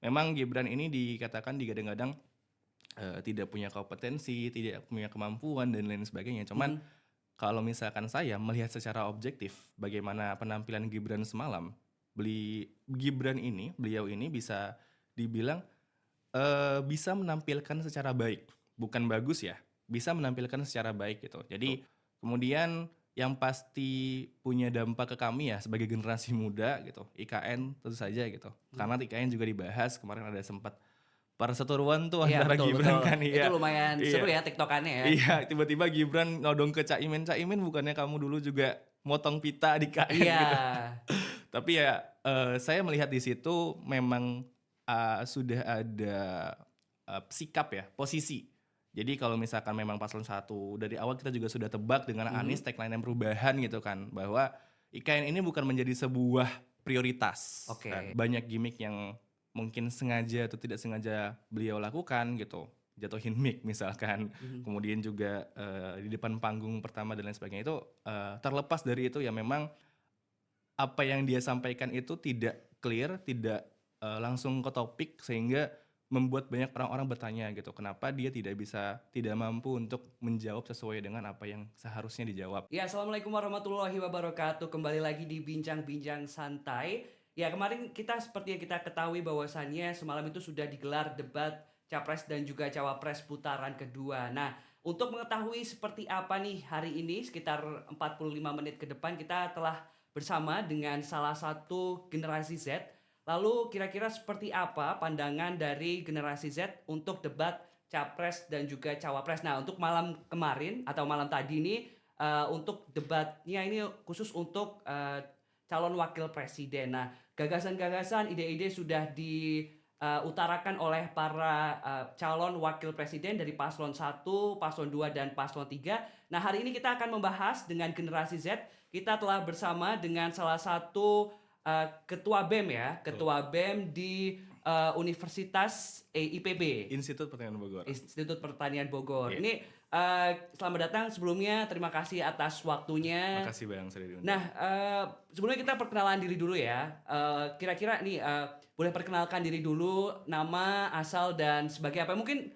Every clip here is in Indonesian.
memang Gibran ini dikatakan digadang-gadang tidak punya kompetensi, tidak punya kemampuan dan lain sebagainya. Cuman kalau misalkan saya melihat secara objektif bagaimana penampilan Gibran semalam, beliau ini bisa dibilang bisa menampilkan secara baik, bukan bagus ya, bisa menampilkan secara baik gitu. Jadi kemudian yang pasti punya dampak ke kami ya sebagai generasi muda gitu, IKN tentu saja gitu. Karena IKN juga dibahas kemarin ada sempat perseteruan tuh Iya, antara betul Gibran betul. kan Itu iya. lumayan seru Iya. ya tiktokannya ya. Iya, tiba-tiba Gibran nodong ke Caimin, "Caimin bukannya kamu dulu juga motong pita di KN?" Iya. gitu. Tapi ya saya melihat di situ memang sudah ada sikap ya, posisi. Jadi kalau misalkan memang paslon 1 dari awal kita juga sudah tebak dengan Anies tagline yang perubahan gitu kan, bahwa IKN ini bukan menjadi sebuah prioritas. Oke. Banyak gimmick yang mungkin sengaja atau tidak sengaja beliau lakukan gitu. Jatuhin mic misalkan, kemudian juga di depan panggung pertama dan lain sebagainya itu terlepas dari itu ya memang apa yang dia sampaikan itu tidak clear, tidak langsung ke topik sehingga membuat banyak orang-orang bertanya gitu, kenapa dia tidak mampu untuk menjawab sesuai dengan apa yang seharusnya dijawab. Ya, assalamualaikum warahmatullahi wabarakatuh. Kembali lagi di bincang-bincang santai. Ya, kemarin kita seperti yang kita ketahui bahwasannya semalam itu sudah digelar debat capres dan juga cawapres putaran kedua. Nah, untuk mengetahui seperti apa nih hari ini sekitar 45 menit ke depan kita telah bersama dengan salah satu generasi Z. Lalu kira-kira seperti apa pandangan dari generasi Z untuk debat capres dan juga cawapres. Nah, untuk malam kemarin atau malam tadi ini untuk debatnya ini khusus untuk calon wakil presiden. Nah, gagasan-gagasan, ide-ide sudah diutarakan oleh para calon wakil presiden dari paslon 1, paslon 2, dan paslon 3. Nah, hari ini kita akan membahas dengan generasi Z. Kita telah bersama dengan salah satu ketua BEM ya, ketua BEM di Universitas IPB. Institut Pertanian Bogor. Institut Pertanian Bogor. Iya. Ini selamat datang sebelumnya, terima kasih atas waktunya. Makasih Bang sudah diundang. Nah, sebelumnya kita perkenalan diri dulu ya. Kira-kira nih boleh perkenalkan diri dulu, nama, asal, dan sebagai apa. Mungkin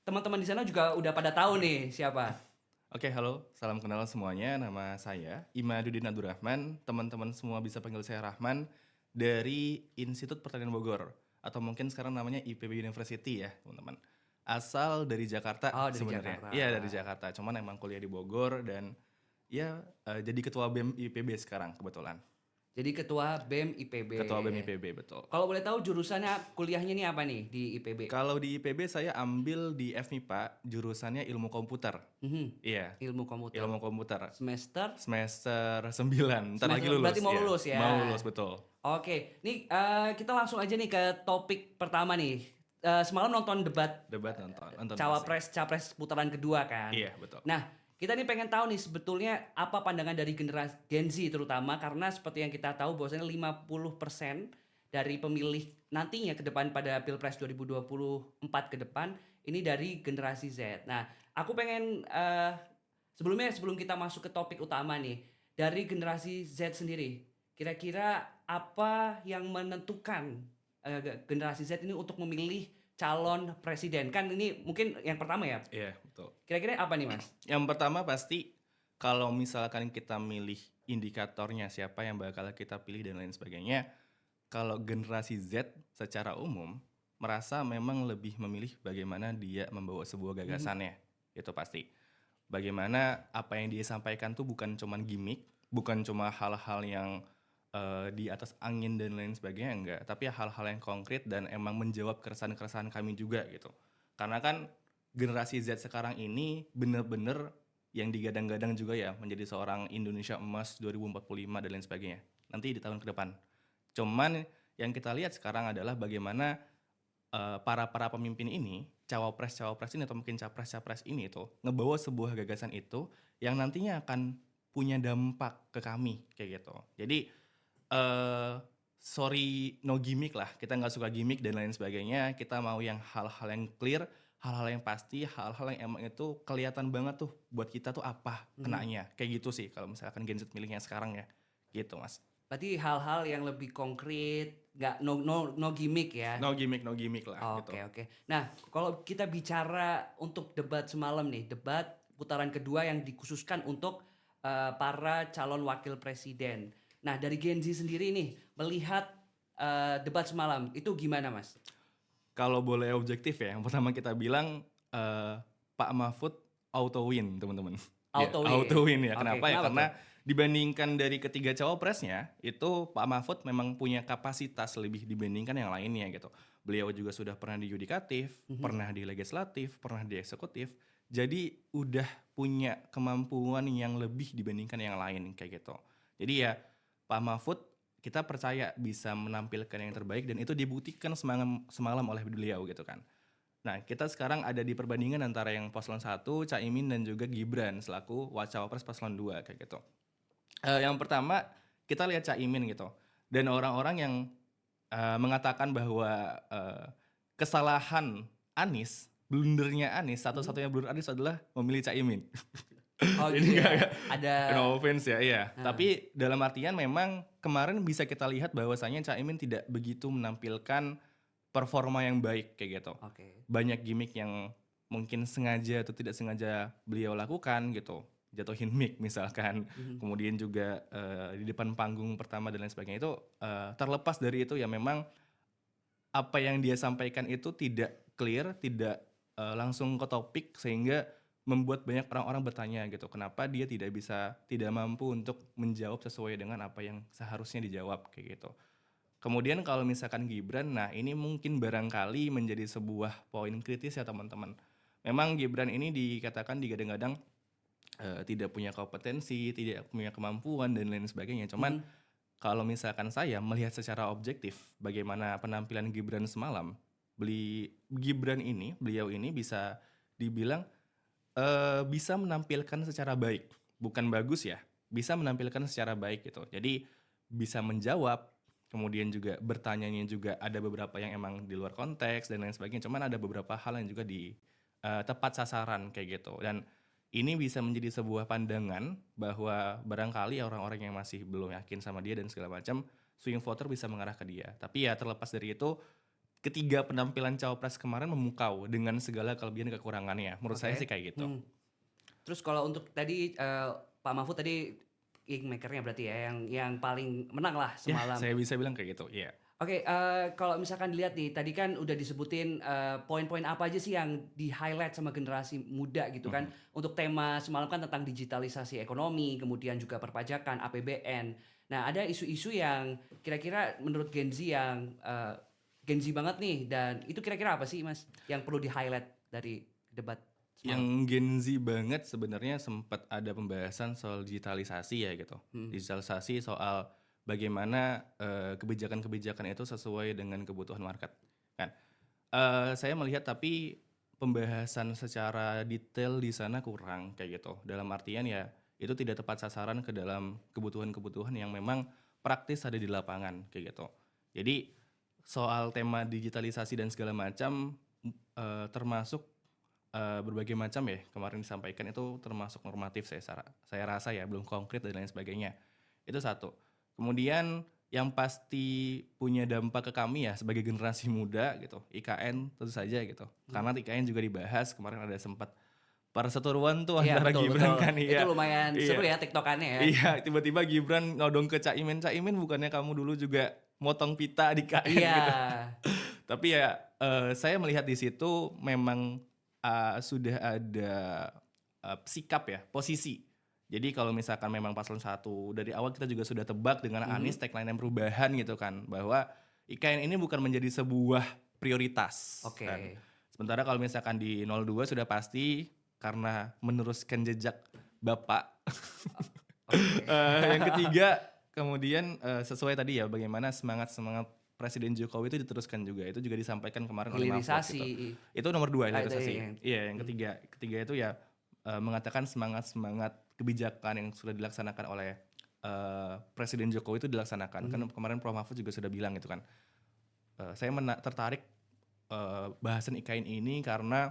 teman-teman di sana juga udah pada tahu nih siapa. Oke, halo, salam kenal semuanya. Nama saya Imadudin Abdurrahman. Teman-teman semua bisa panggil saya Rahman dari Institut Pertanian Bogor atau mungkin sekarang namanya IPB University ya, teman-teman. Asal dari Jakarta Oh, dari sebenarnya. Jakarta. Iya, dari Jakarta. Cuman emang kuliah di Bogor dan ya jadi ketua BEM IPB sekarang kebetulan. Jadi ketua BEM IPB. Ketua BEM IPB, betul. Kalau boleh tahu jurusannya kuliahnya nih apa nih di IPB? Kalau di IPB saya ambil di FMIPA, jurusannya ilmu komputer. Iya, Ilmu komputer. ilmu komputer. Semester? Semester 9, ntar lagi lulus. Berarti mau iya. lulus ya? Mau lulus, betul. Oke, nih kita langsung aja nih ke topik pertama nih. Semalam nonton debat Debat nonton cawapres capres putaran kedua kan. Iya, betul. Nah, kita nih pengen tahu nih sebetulnya apa pandangan dari generasi Gen Z terutama karena seperti yang kita tahu bahwasanya 50% dari pemilih nantinya ke depan pada Pilpres 2024 ke depan ini dari generasi Z. Nah, aku pengen sebelum kita masuk ke topik utama nih, dari generasi Z sendiri, kira-kira apa yang menentukan generasi Z ini untuk memilih calon presiden? Kan ini mungkin yang pertama ya. Iya, betul. Kira-kira apa nih, Mas? Yang pertama pasti kalau misalkan kita milih indikatornya siapa yang bakal kita pilih dan lain sebagainya, kalau generasi Z secara umum merasa memang lebih memilih bagaimana dia membawa sebuah gagasannya. Itu pasti. Bagaimana apa yang dia sampaikan tuh bukan cuman gimmick, bukan cuma hal-hal yang di atas angin dan lain sebagainya, enggak. Tapi hal-hal yang konkret dan emang menjawab keresahan-keresahan kami juga gitu. Karena kan generasi Z sekarang ini bener-bener yang digadang-gadang juga ya menjadi seorang Indonesia Emas 2045 dan lain sebagainya. Nanti di tahun ke depan. Cuman yang kita lihat sekarang adalah bagaimana para pemimpin ini, cawapres ini atau mungkin capres-capres ini itu ngebawa sebuah gagasan itu yang nantinya akan punya dampak ke kami kayak gitu. Jadi sorry no gimmick lah, kita nggak suka gimmick dan lain sebagainya. Kita mau yang hal-hal yang clear, hal-hal yang pasti, hal-hal yang emang itu kelihatan banget tuh buat kita tuh apa kenanya. Kayak gitu sih kalau misalkan Gen Z milihnya sekarang ya, gitu Mas. Berarti hal-hal yang lebih konkret nggak no gimmick ya. No gimmick lah gitu. Oke, oke. Nah, kalau kita bicara untuk debat semalam nih, debat putaran kedua yang dikhususkan untuk para calon wakil presiden. Nah, dari Gen Z sendiri nih melihat debat semalam itu gimana, Mas? Kalau boleh objektif ya, yang pertama kita bilang Pak Mahfud auto win teman-teman. Ya, Auto auto win. win ya. Oke, Kenapa ya? kenapa Karena tuh? dibandingkan dari ketiga cawapresnya, itu Pak Mahfud memang punya kapasitas lebih dibandingkan yang lainnya gitu. Beliau juga sudah pernah di yudikatif, Mhm. pernah di legislatif, pernah di eksekutif. Jadi udah punya kemampuan yang lebih dibandingkan yang lain kayak gitu. Jadi ya Pak Mahfud kita percaya bisa menampilkan yang terbaik dan itu dibuktikan semalam oleh beliau gitu kan. Nah, kita sekarang ada di perbandingan antara yang paslon 1, Caimin dan juga Gibran selaku cawapres paslon 2 kayak gitu. Yang pertama kita lihat Caimin gitu. Dan orang-orang yang mengatakan bahwa kesalahan Anies, blundernya Anies, Mhm. satu-satunya blunder Anies adalah memilih Caimin. Oh Jadi gitu enggak ya. ya, Ada no offense ya, iya. Heeh. Tapi dalam artian memang kemarin bisa kita lihat bahwasanya Caimin tidak begitu menampilkan performa yang baik kayak gitu. Oke. Banyak gimmick yang mungkin sengaja atau tidak sengaja beliau lakukan gitu. Jatuhin mic misalkan, Mhm. kemudian juga di depan panggung pertama dan lain sebagainya itu terlepas dari itu ya memang apa yang dia sampaikan itu tidak clear, tidak langsung ke topik sehingga membuat banyak orang-orang bertanya gitu, kenapa dia tidak mampu untuk menjawab sesuai dengan apa yang seharusnya dijawab kayak gitu. Kemudian kalau misalkan Gibran, nah ini mungkin barangkali menjadi sebuah poin kritis ya teman-teman. Memang Gibran ini dikatakan digadang-gadang tidak punya kompetensi, tidak punya kemampuan dan lain sebagainya. Cuman Mhm. kalau misalkan saya melihat secara objektif bagaimana penampilan Gibran semalam, beliau ini bisa dibilang bisa menampilkan secara baik, bukan bagus ya, bisa menampilkan secara baik gitu. Jadi bisa menjawab, kemudian juga bertanyanya juga ada beberapa yang emang di luar konteks dan lain sebagainya. Cuman ada beberapa hal yang juga tepat sasaran kayak gitu. Dan ini bisa menjadi sebuah pandangan bahwa barangkali orang-orang yang masih belum yakin sama dia dan segala macam, swing voter bisa mengarah ke dia. Tapi ya terlepas dari itu, ketiga penampilan cawapres kemarin memukau dengan segala kelebihan dan kekurangannya. Menurut saya sih Oke. kayak gitu. Terus kalau untuk tadi Pak Mahfud tadi kingmaker-nya berarti ya yang paling menang lah Ya, semalam. saya bisa bilang kayak gitu, iya. Oke, kalau misalkan dilihat nih, tadi kan udah disebutin, poin-poin apa aja sih yang di-highlight sama generasi muda gitu kan. Mhm. Untuk tema semalam kan tentang digitalisasi ekonomi, kemudian juga perpajakan, APBN. Nah, ada isu-isu yang kira-kira menurut Gen Z yang, Gen Z banget nih dan itu kira-kira apa sih, Mas, yang perlu di-highlight dari debat Yang semalam? Gen Z banget sebenarnya sempat ada pembahasan soal digitalisasi ya gitu. Mhm. Digitalisasi soal bagaimana kebijakan-kebijakan itu sesuai dengan kebutuhan market. Kan. Saya melihat tapi pembahasan secara detail di sana kurang kayak gitu. Dalam artian ya itu tidak tepat sasaran ke dalam kebutuhan-kebutuhan yang memang praktis ada di lapangan kayak gitu. Jadi soal tema digitalisasi dan segala macam termasuk berbagai macam ya kemarin disampaikan itu termasuk normatif saya rasa ya belum konkret dan lain sebagainya. Itu satu. Kemudian yang pasti punya dampak ke kami ya sebagai generasi muda gitu, IKN tentu saja gitu. Mhm. Karena IKN juga dibahas kemarin ada sempat perseteruan tuh Iya, antara betul, betul. Gibran kan Itu iya. lumayan seru Iya. ya tiktokannya ya. Iya, tiba-tiba Gibran nodong ke Caimin, "Caimin bukannya kamu dulu juga motong pita di KN?" Iya. gitu. Tapi ya saya melihat di situ memang sudah ada sikap ya, posisi. Jadi kalau misalkan memang paslon 1 dari awal kita juga sudah tebak dengan Anies Mhm. tagline yang perubahan gitu kan, bahwa IKN ini bukan menjadi sebuah prioritas kan. Oke. Sementara kalau misalkan di 02 sudah pasti karena meneruskan jejak Bapak. Oke. Yang ketiga kemudian sesuai tadi ya bagaimana semangat-semangat Presiden Jokowi itu diteruskan juga, itu juga disampaikan kemarin oleh Mahfud Hilirisasi. gitu. Itu nomor 2 Itu hilirisasi. yang Iya yang mhm. ketiga itu ya mengatakan semangat-semangat kebijakan yang sudah dilaksanakan oleh Presiden Jokowi itu dilaksanakan. Kan Mhm. kemarin Prof Mahfud juga sudah bilang gitu kan. Saya tertarik bahasan IKN ini karena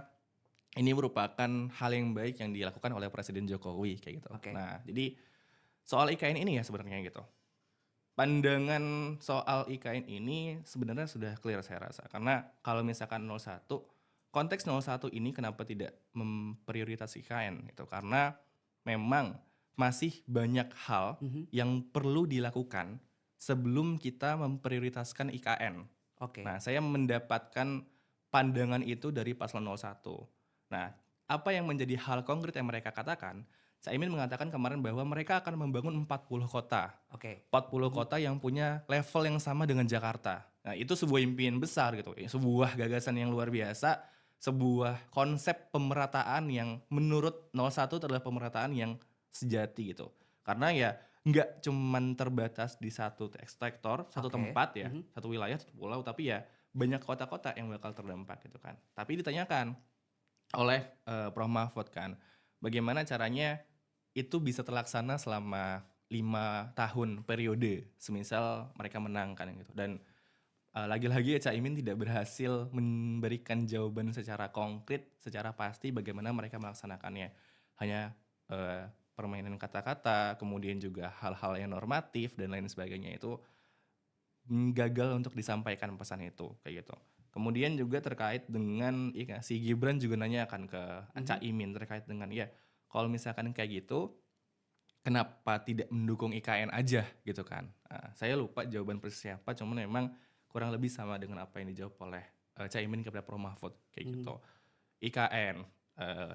ini merupakan hal yang baik yang dilakukan oleh Presiden Jokowi kayak gitu. Oke. Nah, jadi soal IKN ini ya sebenarnya gitu. Pandangan soal IKN ini sebenarnya sudah clear saya rasa. Karena kalau misalkan 01, konteks 01 ini kenapa tidak memprioritas IKN itu karena memang masih banyak hal Mhm. yang perlu dilakukan sebelum kita memprioritaskan IKN. Oke. Nah, saya mendapatkan pandangan itu dari paslon 01. Nah, apa yang menjadi hal konkret yang mereka katakan? Caimin mengatakan kemarin bahwa mereka akan membangun 40 kota. Oke. 40 Mhm. kota yang punya level yang sama dengan Jakarta. Nah, itu sebuah impian besar gitu. Sebuah gagasan yang luar biasa, sebuah konsep pemerataan yang menurut 01 adalah pemerataan yang sejati gitu. Karena ya nggak cuman terbatas di satu sektor, satu Oke. tempat ya, Mhm. satu wilayah, satu pulau, tapi ya banyak kota-kota yang bakal terdampak gitu kan. Tapi ditanyakan oleh Prof. Mahfud kan, bagaimana caranya itu bisa terlaksana selama 5 tahun periode, semisal mereka menang kan gitu. Dan lagi-lagi ya Caimin tidak berhasil memberikan jawaban secara konkret, secara pasti bagaimana mereka melaksanakannya. Hanya permainan kata-kata, kemudian juga hal-hal yang normatif dan lain sebagainya itu gagal untuk disampaikan pesan itu kayak gitu. Kemudian juga terkait dengan si Gibran juga nanya kan ke Mhm. Caimin terkait dengan ya kalau misalkan kayak gitu kenapa tidak mendukung IKN aja gitu kan. Nah, saya lupa jawaban persisnya apa, cuman memang kurang lebih sama dengan apa yang dijawab oleh Caimin kepada Prof. Mahfud kayak Mhm. gitu. IKN,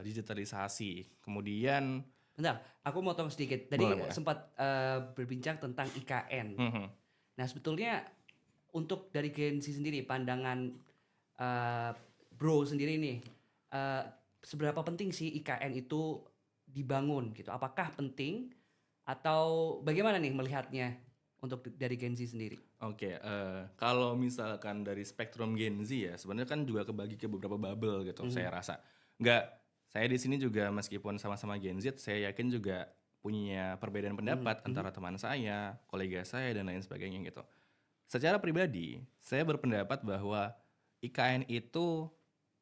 digitalisasi, kemudian Bentar, aku mau motong sedikit. boleh Tadi boleh. sempat berbincang tentang IKN. Mhm. Nah, sebetulnya untuk dari Gen Z sendiri, pandangan eee, Bro sendiri nih, eee, seberapa penting sih IKN itu dibangun gitu? Apakah penting atau bagaimana nih melihatnya untuk dari Gen Z sendiri? Oke, kalau misalkan dari spektrum Gen Z ya, sebenarnya kan juga kebagi ke beberapa bubble gitu, Mhm. saya rasa. Nggak, saya di sini juga meskipun sama-sama Gen Z, saya yakin juga punya perbedaan Mhm. pendapat Mhm. antara teman saya, kolega saya, dan lain sebagainya gitu. Secara pribadi, saya berpendapat bahwa IKN itu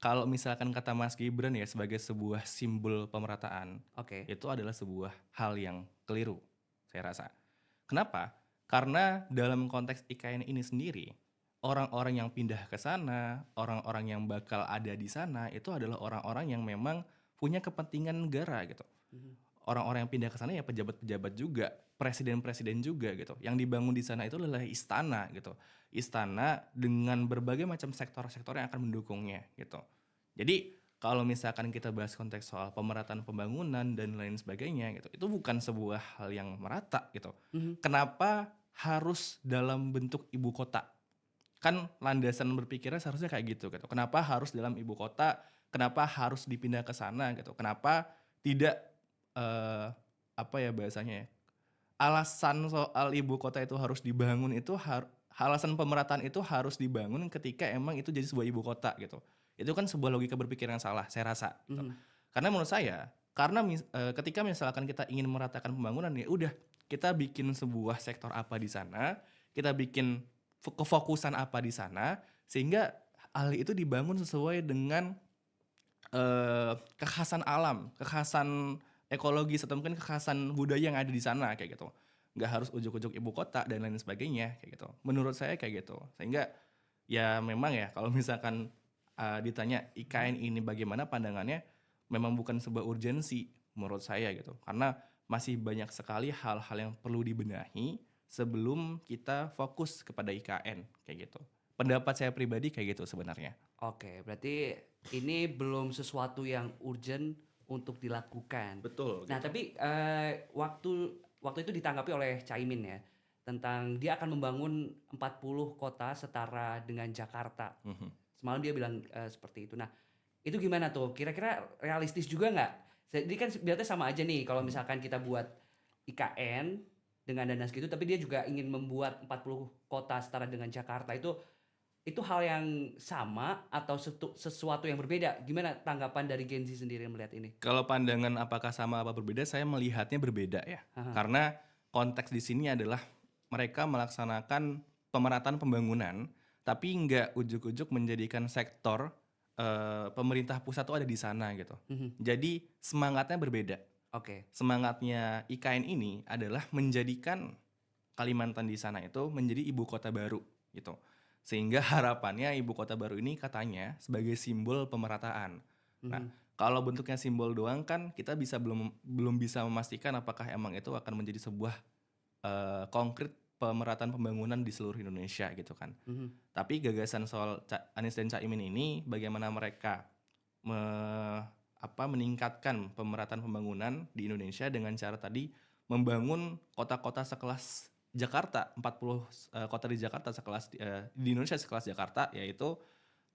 kalau misalkan kata Mas Gibran ya sebagai sebuah simbol pemerataan, Oke. itu adalah sebuah hal yang keliru, saya rasa. Kenapa? Karena dalam konteks IKN ini sendiri, orang-orang yang pindah ke sana, orang-orang yang bakal ada di sana itu adalah orang-orang yang memang punya kepentingan negara gitu. Mhm. Orang-orang yang pindah ke sana ya pejabat-pejabat juga, presiden-presiden juga gitu. Yang dibangun di sana itu adalah istana gitu. Istana dengan berbagai macam sektor-sektor yang akan mendukungnya gitu. Jadi kalau misalkan kita bahas konteks soal pemerataan pembangunan dan lain sebagainya gitu, itu bukan sebuah hal yang merata gitu. Mhm. Kenapa harus dalam bentuk ibu kota? Kan landasan berpikirnya seharusnya kayak gitu gitu. Kenapa harus dalam ibu kota? Kenapa harus dipindah ke sana gitu? Kenapa tidak apa ya bahasanya ya? Alasan soal ibu kota itu harus dibangun itu alasan pemerataan itu harus dibangun ketika emang itu jadi sebuah ibu kota gitu. Itu kan sebuah logika berpikir yang salah saya rasa gitu. Mhm. Karena menurut saya, karena ketika misalkan kita ingin meratakan pembangunan ya udah kita bikin sebuah sektor apa di sana, kita bikin kefokusan apa di sana sehingga hal itu dibangun sesuai dengan kekhasan alam, kekhasan ekologis atau mungkin kekhasan budaya yang ada di sana kayak gitu. Nggak harus ujuk-ujuk ibu kota dan lain sebagainya kayak gitu. Menurut saya kayak gitu. Sehingga ya memang ya kalau misalkan ditanya Mhm. IKN ini bagaimana pandangannya, memang bukan sebuah urgensi menurut saya gitu. Karena masih banyak sekali hal-hal yang perlu dibenahi sebelum kita fokus kepada IKN kayak gitu. Pendapat saya pribadi kayak gitu sebenarnya. Oke, berarti ini belum sesuatu yang urgent untuk dilakukan. Betul Nah, gitu. tapi, waktu waktu itu ditanggapi oleh Caimin ya, tentang dia akan membangun 40 kota setara dengan Jakarta. Mhm. Semalam dia bilang, seperti itu. Nah, itu gimana tuh? Kira-kira realistis juga nggak? Jadi kan berarti sama aja nih kalau Mhm. misalkan kita buat IKN dengan dana segitu, tapi dia juga ingin membuat 40 kota setara dengan Jakarta. Itu hal yang sama atau sesuatu yang berbeda? Gimana tanggapan dari Gen Z sendiri melihat ini? Kalau pandangan apakah sama apa berbeda, saya melihatnya berbeda ya. Heeh. Karena konteks di sini adalah mereka melaksanakan pemerataan pembangunan, tapi nggak ujuk-ujuk menjadikan sektor pemerintah pusat tuh ada di sana gitu. Mhm. Jadi semangatnya berbeda. Oke. Semangatnya IKN ini adalah menjadikan Kalimantan di sana itu menjadi ibu kota baru gitu. Sehingga harapannya ibu kota baru ini katanya sebagai simbol pemerataan. Nah, Mhm. kalau bentuknya simbol doang kan kita belum belum bisa memastikan apakah emang itu akan menjadi sebuah konkret pemerataan pembangunan di seluruh Indonesia gitu kan. Mhm. Tapi gagasan soal Anies dan Caimin ini bagaimana mereka me meningkatkan pemerataan pembangunan di Indonesia dengan cara tadi membangun kota-kota sekelas Jakarta, 40 kota di Jakarta di Indonesia sekelas Jakarta, yaitu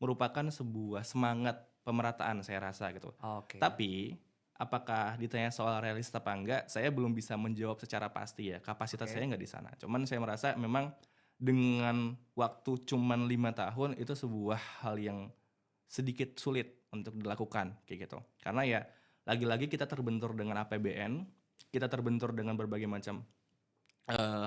merupakan sebuah semangat pemerataan saya rasa gitu. Oke. Tapi apakah ditanya soal realistis apa enggak, saya belum bisa menjawab secara pasti ya. Kapasitas saya Oke. nggak di sana. Cuman saya merasa memang dengan waktu cuman 5 tahun itu sebuah hal yang sedikit sulit untuk dilakukan kayak gitu. Karena ya lagi-lagi kita terbentur dengan APBN, kita terbentur dengan berbagai macam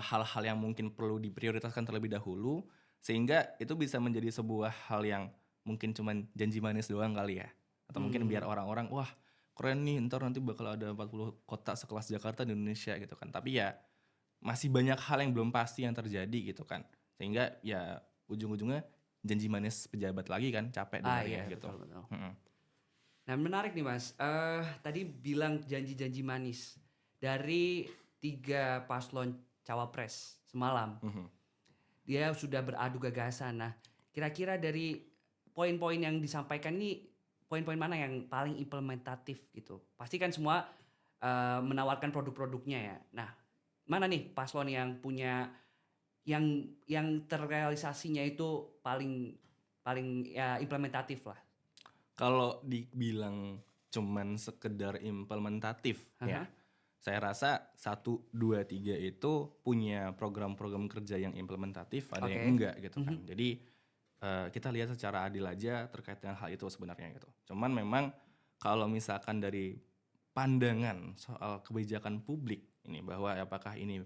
hal-hal yang mungkin perlu diprioritaskan terlebih dahulu, sehingga itu bisa menjadi sebuah hal yang mungkin cuman janji manis doang kali ya. Atau mungkin biar Mmm. orang-orang, wah keren nih ntar nanti bakal ada 40 kota sekelas Jakarta di Indonesia gitu kan. Tapi ya masih banyak hal yang belum pasti yang terjadi gitu kan. Sehingga ya ujung-ujungnya janji manis pejabat lagi kan, capek Ah, iya, dengarnya gitu. betul betul. Mhm. Nah, menarik nih, Mas, tadi bilang janji-janji manis dari 3 paslon cawapres semalam. Mhm. Dia sudah beradu gagasan. Nah, kira-kira dari poin-poin yang disampaikan ini, poin-poin mana yang paling implementatif gitu? Pasti kan semua, menawarkan produk-produknya ya. Nah, mana nih paslon yang punya yang terrealisasinya itu paling paling ya implementatif lah? Kalau dibilang cuman sekedar implementatif ya, Ah. saya rasa 1, 2, 3 itu punya program-program kerja yang implementatif, ada yang Oke. enggak gitu kan. Mhm. Jadi kita lihat secara adil aja terkait dengan hal itu sebenarnya gitu. Cuman memang kalau misalkan dari pandangan soal kebijakan publik ini bahwa apakah ini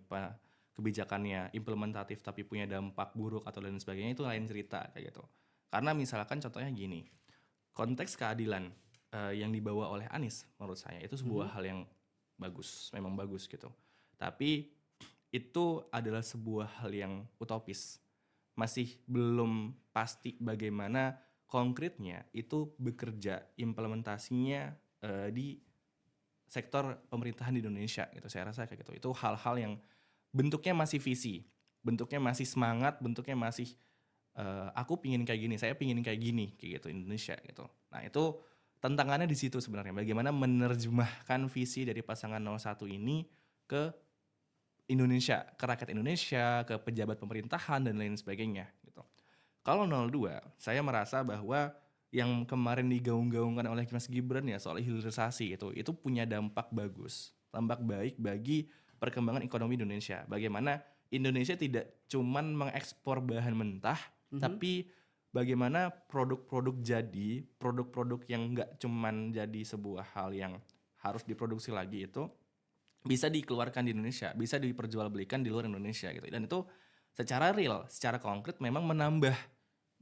kebijakannya implementatif tapi punya dampak buruk atau lain sebagainya itu lain cerita kayak gitu. Karena misalkan contohnya gini, konteks keadilan yang dibawa oleh Anies menurut saya itu Mhm. sebuah hal yang bagus, memang bagus gitu. Tapi itu adalah sebuah hal yang utopis. Masih belum pasti bagaimana konkretnya itu bekerja implementasinya di sektor pemerintahan di Indonesia gitu. Saya rasa kayak gitu. Itu hal-hal yang bentuknya masih visi, bentuknya masih semangat, bentuknya masih aku pingin kayak gini, saya pingin kayak gini, kayak gitu Indonesia gitu. Nah itu tantangannya di situ sebenarnya. Bagaimana menerjemahkan visi dari pasangan 01 ini ke Indonesia, ke rakyat Indonesia, ke pejabat pemerintahan dan lain sebagainya gitu. Kalau 02, saya merasa bahwa yang kemarin digaung-gaungkan oleh Mas Gibran ya soal hilirisasi itu punya dampak bagus, dampak baik bagi perkembangan ekonomi Indonesia. Bagaimana Indonesia tidak cuman mengekspor bahan mentah, Mhm. tapi bagaimana produk-produk yang nggak cuman jadi sebuah hal yang harus diproduksi lagi itu bisa dikeluarkan di Indonesia, bisa diperjualbelikan di luar Indonesia gitu. Dan itu secara real, secara konkret memang menambah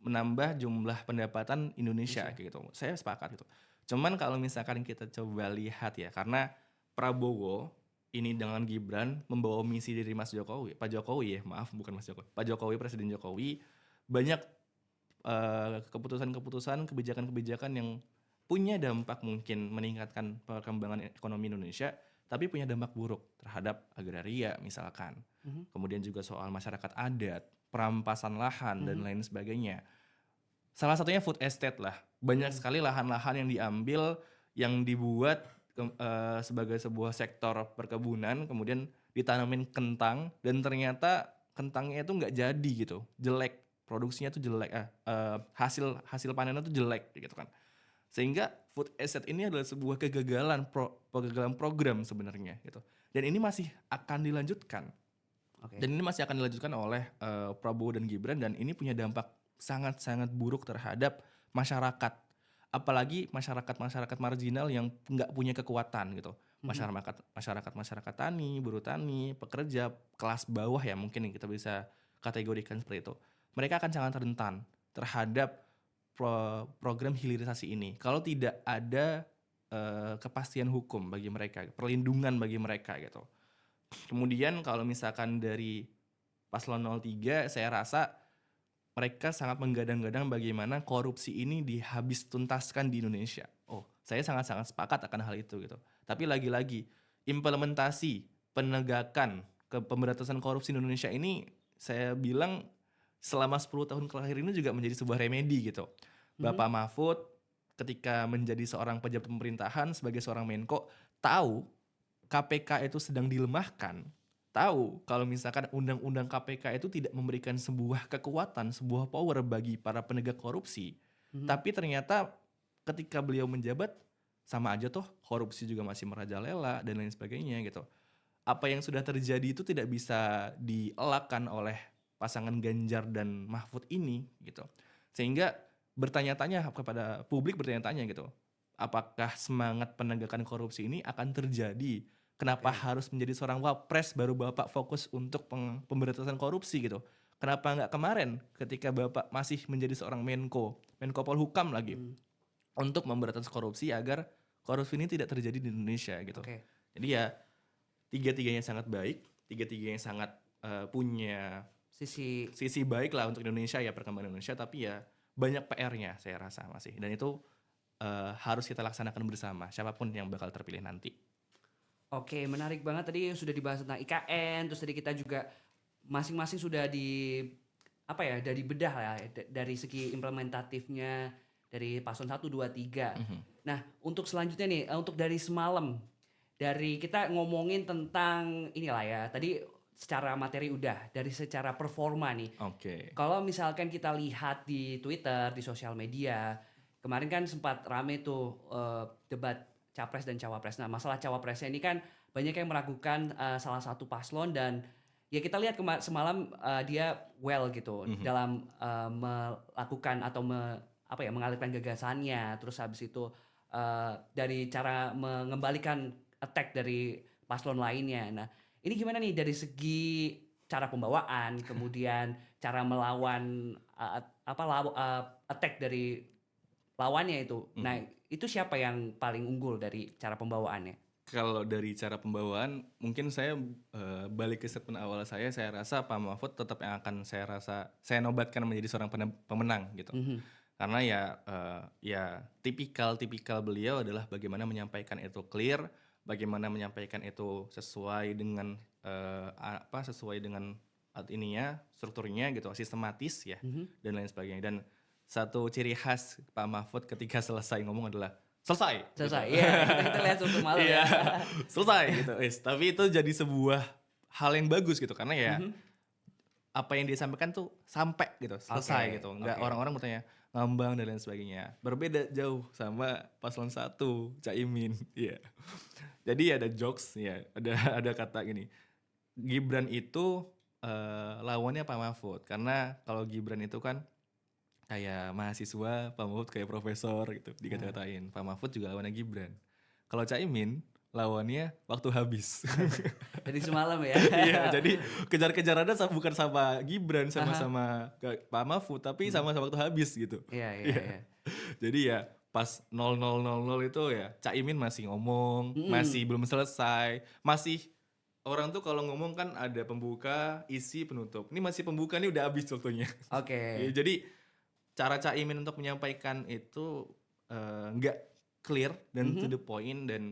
menambah jumlah pendapatan Indonesia Indonesia. kayak gitu. Saya sepakat gitu. Cuman kalau misalkan kita coba lihat ya, karena Prabowo ini dengan Gibran membawa misi dari Mas Jokowi, Pak Jokowi ya, maaf bukan Mas Jokowi. Pak Jokowi, Presiden Jokowi banyak keputusan-keputusan, kebijakan-kebijakan yang punya dampak mungkin meningkatkan perkembangan ekonomi Indonesia, tapi punya dampak buruk terhadap agraria misalkan. Mhm. Kemudian juga soal masyarakat adat, perampasan lahan dan Mhm. lain sebagainya. Salah satunya food estate lah. Banyak Mmm. sekali lahan-lahan yang diambil, yang dibuat sebagai sebuah sektor perkebunan, kemudian ditanamin kentang dan ternyata kentangnya itu nggak jadi gitu, jelek, produksinya tuh jelek, hasil hasil panennya tuh jelek gitu kan. Sehingga food estate ini adalah sebuah kegagalan program sebenarnya gitu. Dan ini masih akan dilanjutkan. Oke. Dan ini masih akan dilanjutkan oleh Prabowo dan Gibran dan ini punya dampak sangat-sangat buruk terhadap masyarakat. Apalagi masyarakat-masyarakat marginal yang nggak punya kekuatan gitu. Mhm. Masyarakat tani, buruh tani, pekerja, kelas bawah ya mungkin yang kita bisa kategorikan seperti itu. Mereka akan sangat rentan terhadap program hilirisasi ini. Kalau tidak ada kepastian hukum bagi mereka, perlindungan bagi mereka gitu. Kemudian kalau misalkan dari paslon 03 saya rasa mereka sangat menggadang-gadang bagaimana korupsi ini dihabis tuntaskan di Indonesia. Oh, saya sangat-sangat sepakat akan hal itu gitu. Tapi lagi-lagi implementasi penegakan ke pemberantasan korupsi di Indonesia ini saya bilang selama 10 tahun terakhir ini juga menjadi sebuah remedi gitu. Mhm. Bapak Mahfud ketika menjadi seorang pejabat pemerintahan sebagai seorang Menko tahu KPK itu sedang dilemahkan, tahu kalau misalkan undang-undang KPK itu tidak memberikan sebuah kekuatan, sebuah power bagi para penegak korupsi. Mhm. Tapi ternyata ketika beliau menjabat sama aja toh korupsi juga masih merajalela dan lain sebagainya gitu. Apa yang sudah terjadi itu tidak bisa dielakkan oleh pasangan Ganjar dan Mahfud ini gitu. Sehingga bertanya-tanya kepada publik bertanya-tanya gitu. Apakah semangat penegakan korupsi ini akan terjadi? Kenapa Oke. harus menjadi seorang wapres baru Bapak fokus untuk pemberantasan korupsi gitu? Kenapa nggak kemarin ketika Bapak masih menjadi seorang Menko Polhukam lagi Mmm, untuk memberantas korupsi agar korupsi ini tidak terjadi di Indonesia gitu. oke. Jadi ya tiga-tiganya sangat baik, tiga-tiganya sangat punya Sisi sisi baik lah untuk Indonesia ya perkembangan Indonesia, tapi ya banyak PR-nya saya rasa masih dan itu harus kita laksanakan bersama siapapun yang bakal terpilih nanti. Oke, menarik banget tadi sudah dibahas tentang IKN, terus tadi kita juga masing-masing sudah apa ya, dari bedah ya, dari segi implementatifnya dari paslon 1, 2, 3. Mhm. Nah, untuk selanjutnya nih, untuk dari semalam, dari kita ngomongin tentang inilah ya, tadi secara materi udah, dari secara performa nih. Oke. Kalau misalkan kita lihat di Twitter, di sosial media, kemarin kan sempat rame tuh debat capres dan cawapres. Nah, masalah cawapresnya ini kan banyak yang meragukan salah satu paslon dan ya kita lihat semalam dia well gitu Mhm. dalam melakukan atau apa ya mengalirkan gagasannya. Terus habis itu dari cara mengembalikan attack dari paslon lainnya. Nah, ini gimana nih dari segi cara pembawaan, kemudian cara melawan attack dari lawannya itu. Nah, Mhm. itu siapa yang paling unggul dari cara pembawaannya? Kalau dari cara pembawaan, mungkin saya balik ke statement awal saya rasa Pak Mahfud tetap yang akan saya nobatkan menjadi seorang pemenang gitu. Mhm, Karena ya ya tipikal beliau adalah bagaimana menyampaikan itu clear, bagaimana menyampaikan itu sesuai dengan sesuai dengan ininya, strukturnya gitu, sistematis ya mhm. dan lain sebagainya. Dan satu ciri khas Pak Mahfud ketika selesai ngomong adalah selesai gitu. Selesai, iya kita lihat waktu malam Iya, ya. selesai gitu. Tapi itu jadi sebuah hal yang bagus gitu karena ya Mhm. apa yang dia sampaikan tuh sampai gitu, selesai Oke gitu. Nggak oke. orang-orang bertanya ngambang dan lain sebagainya. Berbeda jauh sama paslon 1 Caimin. Iya. Jadi ada jokes ya, ada ada kata gini. Gibran itu lawannya Pak Mahfud karena kalau Gibran itu kan kayak mahasiswa, Pak Mahfud kayak profesor gitu, Nah, dikata-katain. Pak Mahfud juga lawannya Gibran. Kalau Caimin lawannya waktu habis. dari semalam ya. Iya, jadi kejar-kejarannya bukan sama Gibran, Ah. sama-sama Pak Mahfud, tapi Mhm. sama-sama waktu habis gitu. Iya iya Iya. iya. Jadi ya pas 00.00 itu ya Caimin masih ngomong, masih Mhm. belum selesai, masih orang tuh kalau ngomong kan ada pembuka, isi, penutup. Ini masih pembuka nih udah habis waktunya. Oke. Ya, jadi cara Caimin untuk menyampaikan itu nggak clear dan to Mhm. the point dan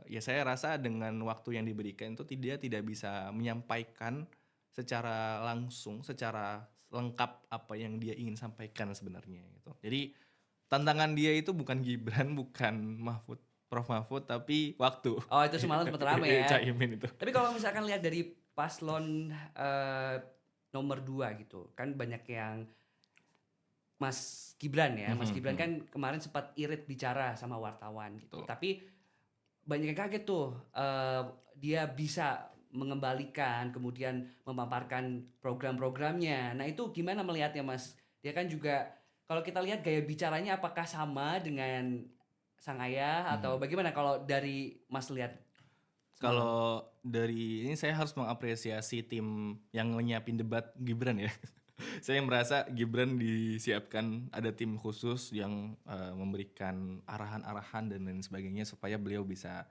ya saya rasa dengan waktu yang diberikan itu dia tidak bisa menyampaikan secara langsung, secara lengkap apa yang dia ingin sampaikan sebenarnya gitu. Jadi tantangan dia itu bukan Gibran, bukan Prof Mahfud, tapi waktu. Oh itu semalam sempat rame ya. Caimin itu. Tapi kalau misalkan lihat dari paslon, nomor 2 gitu, kan banyak yang Mas Gibran ya, Mas Mhm, Gibran mhm. kan kemarin sempat irit bicara sama wartawan gitu. Betul. Tapi banyak yang kaget tuh, dia bisa mengembalikan, kemudian memaparkan program-programnya. Nah itu gimana melihatnya Mas? Dia kan juga kalau kita lihat gaya bicaranya apakah sama dengan sang ayah atau Mhm. bagaimana kalau dari Mas lihat semalam? Kalau dari ini saya harus mengapresiasi tim yang nyiapin debat Gibran ya. Saya merasa Gibran disiapkan ada tim khusus yang memberikan arahan-arahan dan lain sebagainya supaya beliau bisa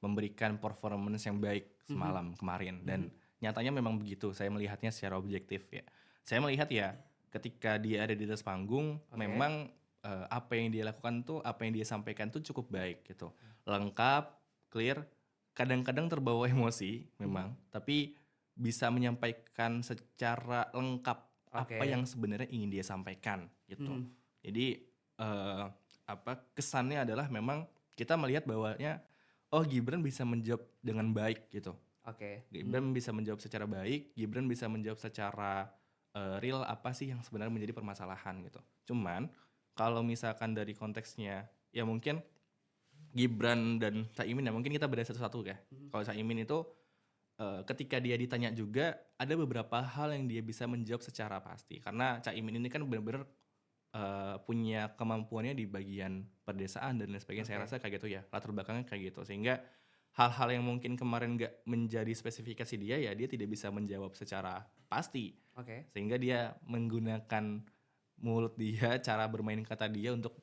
memberikan performance yang baik Mhm semalam kemarin dan mhm nyatanya memang begitu, saya melihatnya secara objektif ya. Saya melihat ya, ketika dia ada di atas panggung, Oke. memang, apa yang dia lakukan tuh, apa yang dia sampaikan tuh cukup baik gitu. Lengkap, clear, kadang-kadang terbawa emosi Mhm. memang, tapi bisa menyampaikan secara lengkap apa Oke. yang sebenarnya ingin dia sampaikan gitu. Mhm. Jadi, kesannya adalah memang kita melihat bahwanya, oh Gibran bisa menjawab dengan baik gitu. Oke. Mhm. Gibran bisa menjawab secara baik, Gibran bisa menjawab secara, real apa sih yang sebenarnya menjadi permasalahan gitu. Cuman, kalau misalkan dari konteksnya, ya mungkin Gibran dan Caimin ya, mungkin kita beda satu-satu ya. Mhm. Kalau Caimin itu, ketika dia ditanya juga, ada beberapa hal yang dia bisa menjawab secara pasti. Karena Caimin ini kan benar-benar punya kemampuannya di bagian perdesaan dan lain sebagainya, saya Oke. rasa kayak gitu ya, latar belakangnya kayak gitu. Sehingga hal-hal yang mungkin kemarin nggak menjadi spesifikasi dia, ya dia tidak bisa menjawab secara pasti. Oke. Sehingga dia menggunakan mulut dia, cara bermain kata dia untuk,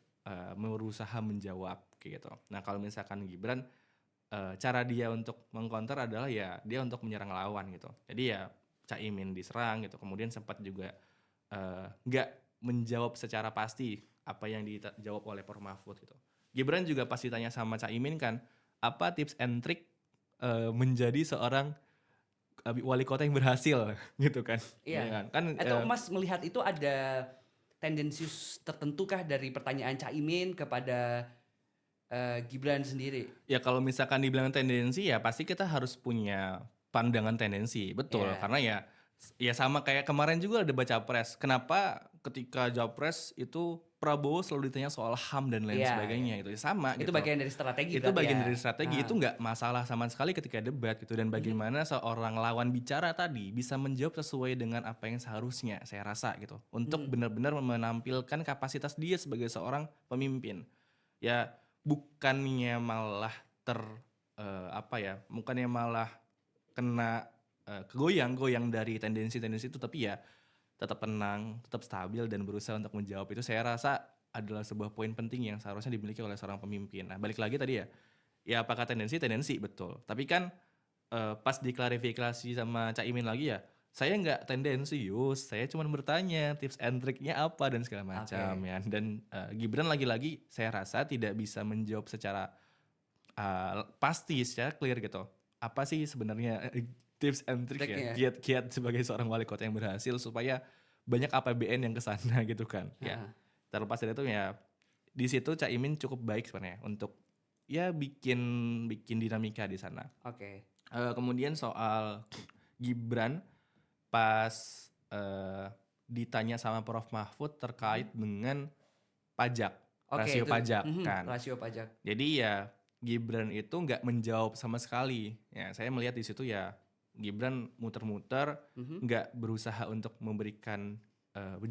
berusaha menjawab, kayak gitu. Nah kalau misalkan Gibran, cara dia untuk mengcounter adalah ya dia untuk menyerang lawan gitu. Jadi ya Caimin diserang gitu, kemudian sempat juga, nggak menjawab secara pasti apa yang dijawab oleh Prof Mahfud gitu. Gibran juga pas ditanya sama Caimin kan, apa tips and trick, menjadi seorang, wali kota yang berhasil gitu kan, ya Iya. kan. Kan, Atau Mas melihat itu ada tendensius tertentu kah dari pertanyaan Caimin kepada, Gibran sendiri? ya kalau misalkan dibilang tendensi ya pasti kita harus punya pandangan tendensi, betul. Iya. Karena ya ya sama kayak kemarin juga ada baca pres. Kenapa ketika Japres itu Prabowo selalu ditanya soal HAM dan lain Iya iya. sebagainya gitu, ya sama Itu gitu. bagian dari strategi Itu berarti bagian ya? dari strategi, itu Heeh. nggak masalah sama sekali ketika debat gitu, dan Mhm. bagaimana seorang lawan bicara tadi bisa menjawab sesuai dengan apa yang seharusnya, saya rasa gitu. Untuk Mhm. benar-benar menampilkan kapasitas dia sebagai seorang pemimpin. Ya bukannya malah apa ya, bukannya malah kena, kegoyang-goyang dari tendensi-tendensi itu, tapi ya tetap tenang, tetap stabil dan berusaha untuk menjawab, itu saya rasa adalah sebuah poin penting yang seharusnya dimiliki oleh seorang pemimpin. Nah balik lagi tadi ya, ya apakah tendensi? Tendensi, betul. Tapi kan, pas diklarifikasi sama Caimin lagi ya, saya nggak tendensius, saya cuman bertanya tips and triknya apa dan segala macam Oke. ya. Dan, Gibran lagi-lagi saya rasa tidak bisa menjawab secara, pasti, secara clear gitu. Apa sih sebenarnya, tips and trick ya, Triknya. kiat-kiat sebagai seorang wali kota yang berhasil supaya banyak APBN yang ke sana gitu kan, ya. Heeh. Terlepas dari itu ya, di situ Caimin cukup baik sebenarnya untuk, ya bikin bikin dinamika di sana. Oke. Kemudian soal Gibran pas, ditanya sama Prof Mahfud Mhm. terkait dengan pajak, Oke rasio itu pajak mhm, kan. rasio pajak. Jadi ya Gibran itu nggak menjawab sama sekali. Ya saya melihat di situ ya Gibran muter-muter, Mhm. nggak berusaha untuk memberikan,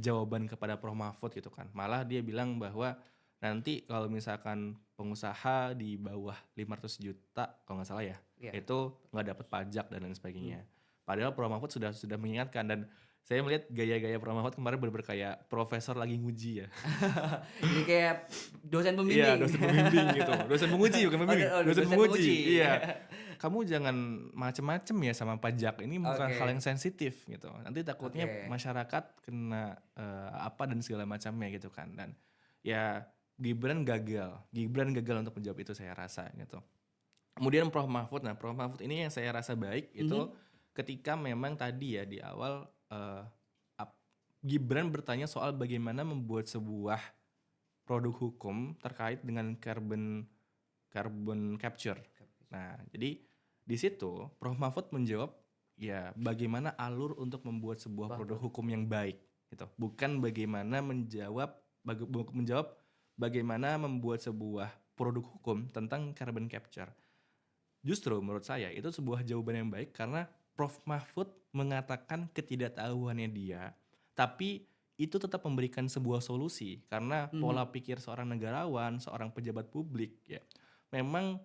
jawaban kepada Prof Mahfud gitu kan. Malah dia bilang bahwa nanti kalau misalkan pengusaha di bawah 500 juta kalau nggak salah ya, Iya. itu nggak dapat pajak dan lain Mmm. sebagainya. Padahal Prof Mahfud sudah mengingatkan, dan saya melihat gaya-gaya Prof Mahfud kemarin bener-bener kayak profesor lagi nguji ya. Jadi kayak dosen Iya, pembimbing. dosen pembimbing gitu, dosen penguji bukan Oh, pembimbing, dosen dosen penguji, penguji. iya. Kamu jangan macem-macem ya sama pajak, ini bukan hal yang Oke. sensitif gitu, nanti takutnya Oke. masyarakat kena, apa dan segala macamnya gitu kan. Dan ya Gibran gagal untuk menjawab itu saya rasa gitu. Kemudian Prof Mahfud, nah Prof Mahfud ini yang saya rasa baik itu Mhm. ketika memang tadi ya di awal, Gibran bertanya soal bagaimana membuat sebuah produk hukum terkait dengan carbon carbon capture. Nah, jadi di situ Prof Mahfud menjawab ya bagaimana alur untuk membuat sebuah produk Bangkrut. hukum yang baik gitu. Bukan bagaimana menjawab bagaimana membuat sebuah produk hukum tentang carbon capture. Justru menurut saya itu sebuah jawaban yang baik karena Prof Mahfud mengatakan ketidaktahuannya dia, tapi itu tetap memberikan sebuah solusi karena pola Mhm. pikir seorang negarawan, seorang pejabat publik ya. Memang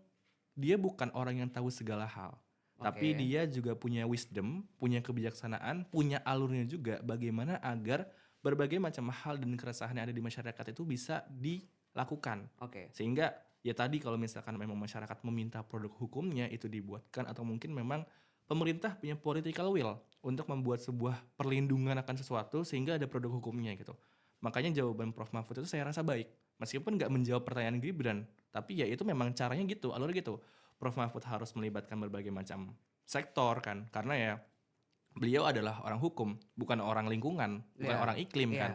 dia bukan orang yang tahu segala hal, tapi Oke. dia juga punya wisdom, punya kebijaksanaan, punya alurnya juga bagaimana agar berbagai macam hal dan keresahan yang ada di masyarakat itu bisa dilakukan. Oke. Sehingga ya tadi kalau misalkan memang masyarakat meminta produk hukumnya itu dibuatkan, atau mungkin memang pemerintah punya political will untuk membuat sebuah perlindungan akan sesuatu sehingga ada produk hukumnya gitu. Makanya jawaban Prof. Mahfud itu saya rasa baik. Meskipun nggak menjawab pertanyaan Gibran, tapi ya itu memang caranya gitu, alur gitu. Prof. Mahfud harus melibatkan berbagai macam sektor kan, karena ya beliau adalah orang hukum, bukan orang lingkungan, bukan Iya, orang iklim iya. kan.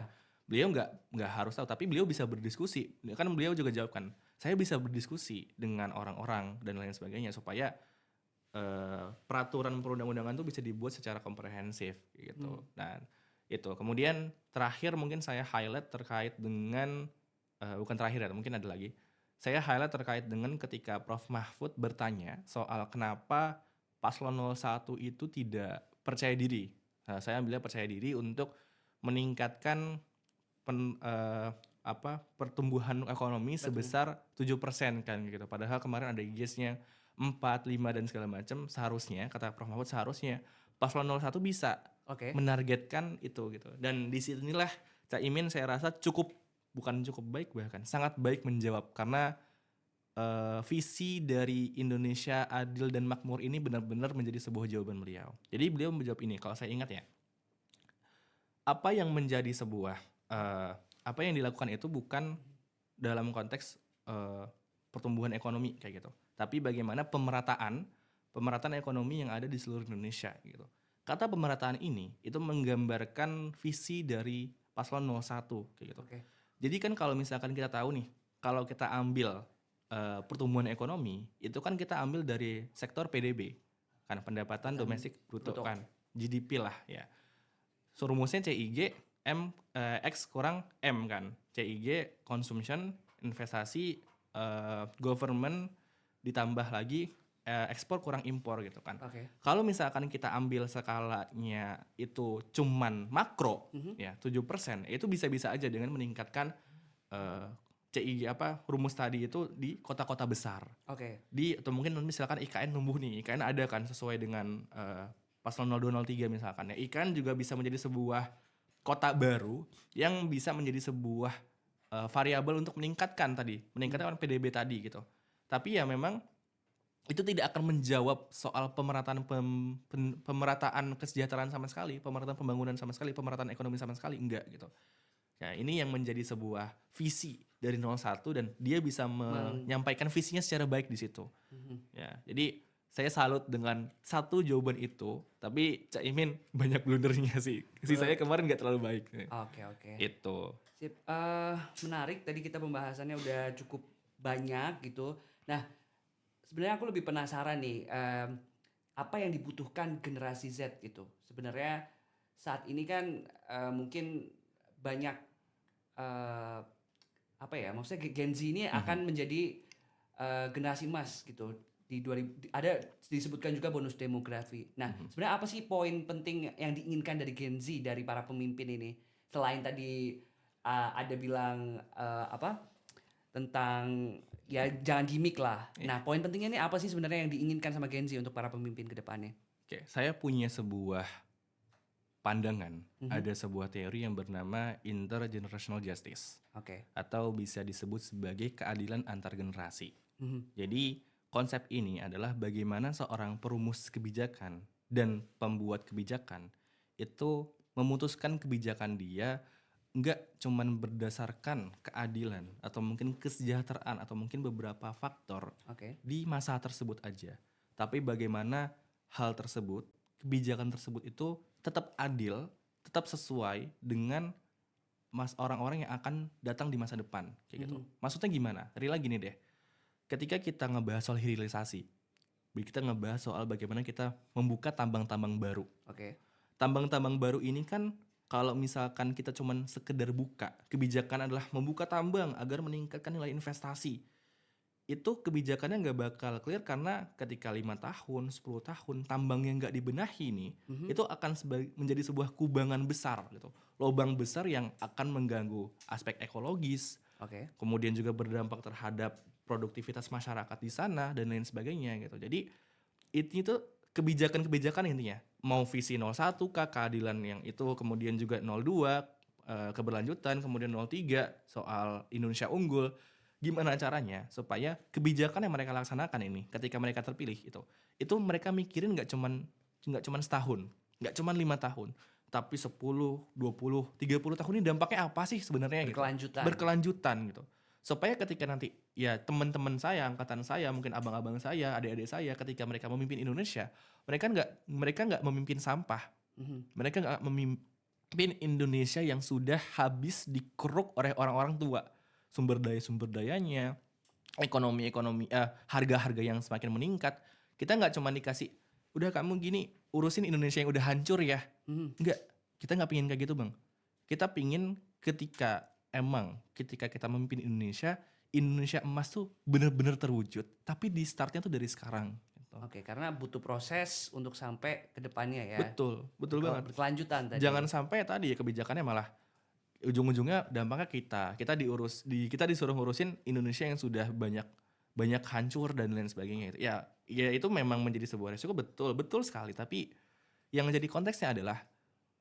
Beliau nggak harus tahu, tapi beliau bisa berdiskusi. Kan beliau juga jawab kan, saya bisa berdiskusi dengan orang-orang dan lain sebagainya supaya peraturan perundang-undangan itu bisa dibuat secara komprehensif gitu. Dan itu kemudian terakhir mungkin saya highlight terkait dengan bukan terakhir ya, mungkin ada lagi. Saya highlight terkait dengan ketika Prof. Mahfud bertanya soal kenapa paslon 01 itu tidak percaya diri. Nah, saya ambilnya percaya diri untuk meningkatkan pertumbuhan ekonomi Betul. sebesar 7% kan gitu. Padahal kemarin ada IGS-nya 4, 5 dan segala macam, seharusnya kata Prof. Mahfud seharusnya paslon 01 bisa Oke. menargetkan itu gitu. Dan disinilah Caimin saya rasa bukan cukup baik, bahkan sangat baik menjawab, karena visi dari Indonesia adil dan makmur ini benar-benar menjadi sebuah jawaban beliau. Jadi beliau menjawab ini, kalau saya ingat ya, apa yang menjadi sebuah apa yang dilakukan itu bukan dalam konteks pertumbuhan ekonomi kayak gitu, tapi bagaimana pemerataan ekonomi yang ada di seluruh Indonesia gitu. Kata pemerataan ini itu menggambarkan visi dari paslon 01 kayak gitu. Oke. Jadi kan kalau misalkan kita tahu nih, kalau kita ambil pertumbuhan ekonomi itu kan kita ambil dari sektor PDB kan, pendapatan domestik bruto bruto. kan, GDP lah ya. So, rumusnya CIG X kurang M kan. CIG consumption, investasi, government, ditambah lagi ekspor kurang impor gitu kan. Oke. Kalau misalkan kita ambil skalanya itu cuman makro ya 7%, itu bisa-bisa aja dengan meningkatkan CIG rumus tadi itu di kota-kota besar. Oke. Atau mungkin misalkan IKN numbuh nih, IKN ada kan sesuai dengan paslon 0203 misalkan ya. IKN juga bisa menjadi sebuah kota baru yang bisa menjadi sebuah variabel untuk meningkatkan PDB tadi gitu. Tapi ya memang itu tidak akan menjawab soal pemerataan kesejahteraan sama sekali, pemerataan pembangunan sama sekali, pemerataan ekonomi sama sekali, enggak gitu. Ya, ini yang menjadi sebuah visi dari 01 dan dia bisa menyampaikan visinya secara baik di situ. Ya, jadi saya salut dengan satu jawaban itu, tapi Caimin banyak blundernya sih. Saya kemarin nggak terlalu baik. Oke. Itu. Sip. Menarik, tadi kita pembahasannya udah cukup banyak gitu. Nah, sebenarnya aku lebih penasaran nih, apa yang dibutuhkan generasi Z gitu. Sebenarnya saat ini kan mungkin banyak maksudnya Gen Z ini akan menjadi generasi emas gitu. Ada disebutkan juga bonus demografi. Nah, sebenarnya apa sih poin penting yang diinginkan dari Gen Z dari para pemimpin ini? Selain tadi ada bilang tentang ya jangan gimmick lah. Nah, poin pentingnya ini apa sih sebenarnya yang diinginkan sama Gen Z untuk para pemimpin ke depannya? Oke, saya punya sebuah pandangan. Ada sebuah teori yang bernama intergenerational justice. Oke. Atau bisa disebut sebagai keadilan antar generasi. Jadi konsep ini adalah bagaimana seorang perumus kebijakan dan pembuat kebijakan itu memutuskan kebijakan dia nggak cuman berdasarkan keadilan atau mungkin kesejahteraan atau mungkin beberapa faktor di masa tersebut aja, tapi bagaimana hal tersebut, kebijakan tersebut itu tetap adil, tetap sesuai dengan orang-orang yang akan datang di masa depan kayak gitu. Maksudnya gimana? Rila gini deh. Ketika kita ngebahas soal hilirisasi, kita ngebahas soal bagaimana kita membuka tambang-tambang baru. Tambang-tambang baru ini kan kalau misalkan kita cuman sekedar buka, kebijakan adalah membuka tambang agar meningkatkan nilai investasi. Itu kebijakannya nggak bakal clear karena ketika 5 tahun, 10 tahun tambang yang nggak dibenahi nih, itu akan menjadi sebuah kubangan besar gitu. Lubang besar yang akan mengganggu aspek ekologis, kemudian juga berdampak terhadap produktivitas masyarakat di sana dan lain sebagainya gitu. Jadi itu kebijakan-kebijakan intinya. Mau visi 01 kah, keadilan yang itu, kemudian juga 02 keberlanjutan, kemudian 03 soal Indonesia unggul. Gimana caranya supaya kebijakan yang mereka laksanakan ini ketika mereka terpilih itu mereka mikirin nggak cuman nggak cuman setahun, nggak cuman 5 tahun, tapi 10, 20, 30 tahun ini dampaknya apa sih sebenarnya gitu. Berkelanjutan. Berkelanjutan gitu. Supaya ketika nanti ya teman-teman saya, angkatan saya, mungkin abang-abang saya, adik-adik saya ketika mereka memimpin Indonesia, mereka nggak memimpin sampah. Mhm. Mereka nggak memimpin Indonesia yang sudah habis dikeruk oleh orang-orang tua. Sumber dayanya, ekonomi, harga-harga yang semakin meningkat. Kita nggak cuma dikasih, udah kamu gini, urusin Indonesia yang udah hancur ya. Mhm. Enggak, kita nggak pingin kayak gitu bang. Kita pingin ketika kita memimpin Indonesia emas tuh bener-bener terwujud. Tapi di startnya tuh dari sekarang. Gitu. Oke, karena butuh proses untuk sampai ke depannya ya. Betul banget. Berkelanjutan tadi. Jangan sampai tadi ya kebijakannya malah ujung-ujungnya dampaknya kita disuruh ngurusin Indonesia yang sudah banyak hancur dan lain sebagainya. Ya itu memang menjadi sebuah resiko, betul sekali. Tapi yang jadi konteksnya adalah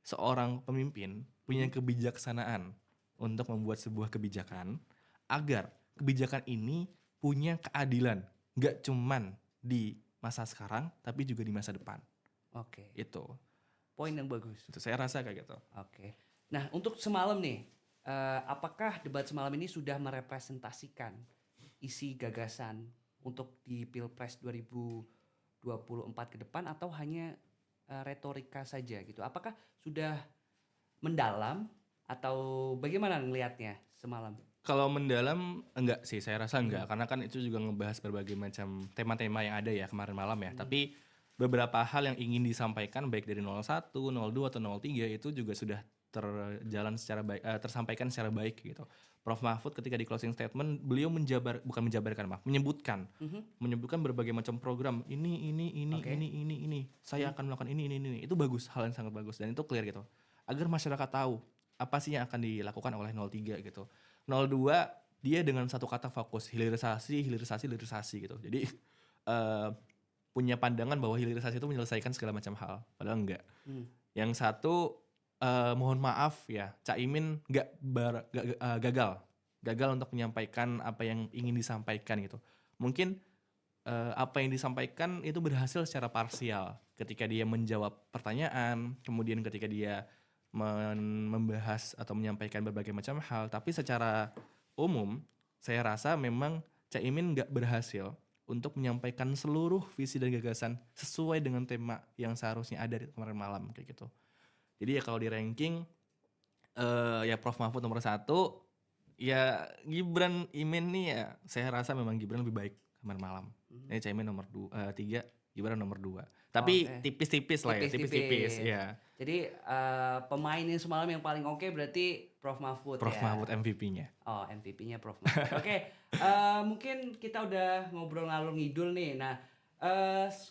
seorang pemimpin punya kebijaksanaan untuk membuat sebuah kebijakan agar kebijakan ini punya keadilan, nggak cuman di masa sekarang tapi juga di masa depan. Oke, Itu poin yang bagus. saya rasa kayak gitu. Oke. Nah, untuk semalam nih, apakah debat semalam ini sudah merepresentasikan isi gagasan untuk di Pilpres 2024 ke depan atau hanya retorika saja gitu? Apakah sudah mendalam atau bagaimana ngelihatnya semalam? Kalau mendalam enggak sih, saya rasa enggak, karena kan itu juga ngebahas berbagai macam tema-tema yang ada ya kemarin malam ya. Tapi beberapa hal yang ingin disampaikan baik dari 01, 02 atau 03 itu juga sudah tersampaikan secara baik gitu. Prof Mahfud ketika di closing statement beliau menyebutkan berbagai macam program Oke. ini saya akan melakukan ini. Itu bagus, hal yang sangat bagus dan itu clear gitu. Agar masyarakat tahu apa sih yang akan dilakukan oleh 03 gitu. 02 dia dengan satu kata fokus hilirisasi gitu. Jadi punya pandangan bahwa hilirisasi itu menyelesaikan segala macam hal, padahal enggak. Yang satu mohon maaf ya, Caimin gagal untuk menyampaikan apa yang ingin disampaikan gitu. Mungkin apa yang disampaikan itu berhasil secara parsial ketika dia menjawab pertanyaan, kemudian ketika dia membahas atau menyampaikan berbagai macam hal, tapi secara umum saya rasa memang Caimin nggak berhasil untuk menyampaikan seluruh visi dan gagasan sesuai dengan tema yang seharusnya ada di kemarin malam kayak gitu. Jadi ya kalau di ranking ya Prof Mahfud nomor 1, ya Gibran Imin nih ya saya rasa memang Gibran lebih baik kemarin malam. Ini Caimin nomor 3, Gibran nomor 2. Tapi Oke. tipis-tipis lah ya, tipis-tipis ya. Jadi pemain yang semalam yang paling oke berarti Prof Mahfud Prof ya. Mahfud MVP-nya. Oh, MVP-nya Prof Mahfud. Oke, mungkin kita udah ngobrol ngalur ngidul nih. Nah,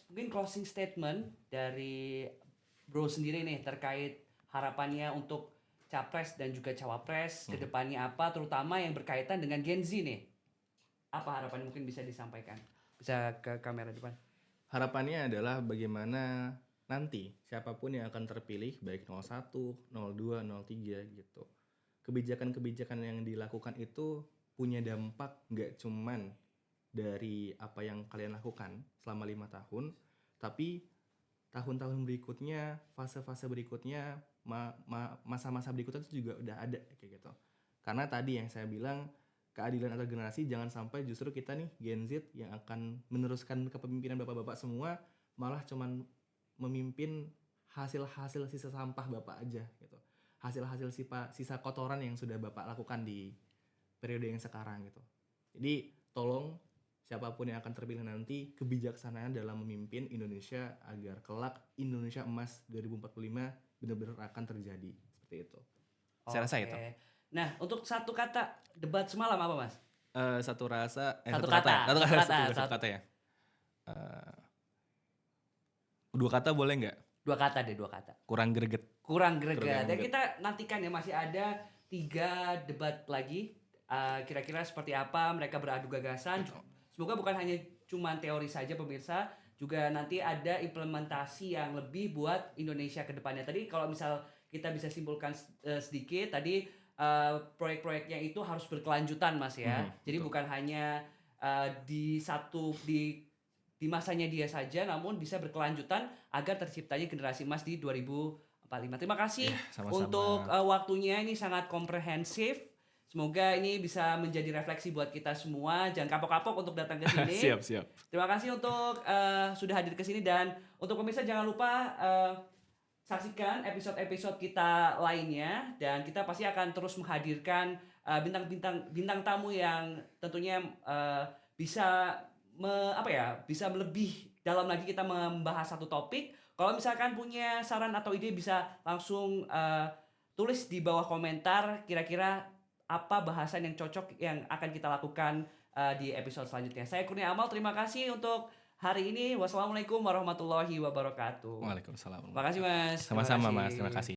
mungkin closing statement dari Bro sendiri nih terkait harapannya untuk Capres dan juga Cawapres ke depannya apa, terutama yang berkaitan dengan Gen Z nih. Apa harapan mungkin bisa disampaikan? Bisa ke kamera depan. Harapannya adalah bagaimana nanti siapapun yang akan terpilih baik 01, 02, 03 gitu. Kebijakan-kebijakan yang dilakukan itu punya dampak nggak cuman dari apa yang kalian lakukan selama 5 tahun, tapi tahun-tahun berikutnya, fase-fase berikutnya, masa-masa berikutnya itu juga udah ada kayak gitu. Karena tadi yang saya bilang keadilan antar generasi, jangan sampai justru kita nih Gen Z yang akan meneruskan kepemimpinan bapak-bapak semua malah cuman memimpin hasil-hasil sisa sampah bapak aja gitu. Hasil-hasil sisa kotoran yang sudah bapak lakukan di periode yang sekarang gitu. Jadi tolong siapapun yang akan terpilih nanti kebijaksanaan dalam memimpin Indonesia agar kelak Indonesia Emas 2045 benar-benar akan terjadi seperti itu. Saya rasa itu. Nah, untuk satu kata debat semalam apa, Mas? Satu kata ya. Dua kata boleh nggak? Dua kata deh, dua kata. Kurang greget. Dan kita nantikan ya, masih ada 3 debat lagi. Kira-kira seperti apa mereka beradu gagasan. Semoga bukan hanya cuma teori saja pemirsa, juga nanti ada implementasi yang lebih buat Indonesia ke depannya. Tadi kalau misal kita bisa simpulkan sedikit tadi, proyek-proyeknya itu harus berkelanjutan Mas ya. Jadi betul. bukan hanya di di masanya dia saja, namun bisa berkelanjutan agar terciptanya generasi emas di 2045. Terima kasih Iya, sama-sama. untuk waktunya, ini sangat komprehensif. Semoga ini bisa menjadi refleksi buat kita semua. Jangan kapok-kapok untuk datang ke sini. Siap, siap. Terima kasih untuk sudah hadir ke sini, dan untuk pemirsa jangan lupa saksikan episode-episode kita lainnya, dan kita pasti akan terus menghadirkan bintang tamu yang tentunya bisa bisa lebih dalam lagi kita membahas satu topik. Kalau misalkan punya saran atau ide bisa langsung tulis di bawah komentar kira-kira apa bahasan yang cocok yang akan kita lakukan di episode selanjutnya. Saya Kurnia Amal, terima kasih untuk hari ini. Wassalamualaikum warahmatullahi wabarakatuh. Waalaikumsalam. Terima kasih Mas. Terima Sama-sama Mas, kasih. terima kasih.